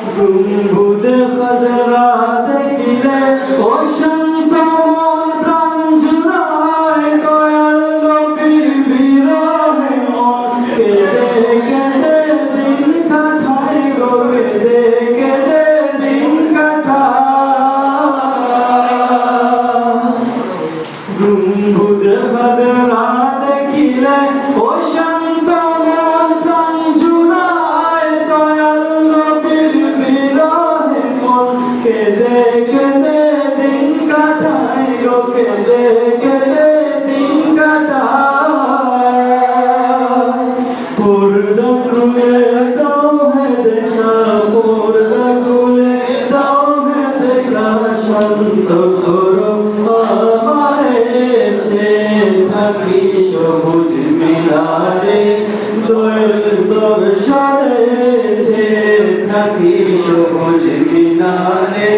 গুম্বুদে খাজরা দেখিলে ও শান্ত মন প্রাণ জুড়ায় দয়াল নবীর বিরহে মন কেঁদে কেঁদে দিন কাটায় গো কেঁদে কেঁদে দিন কাটায় গুম্বুদে খাজরা দেখিলে ও শান্ত মন প্রাণ জুড়ায় দয়াল নবীর বিরহে মন কেঁদে কেঁদে দিন কাটায় গো কেঁদে কেঁদে দিন কাটায় পর্দা খুলে দাও হে দেখা পর্দা খুলে দাও হে দেখা শান্ত করো আমারে থাকি সবুজ মিনারে দর্শনে থাকি সবুজ মিনারে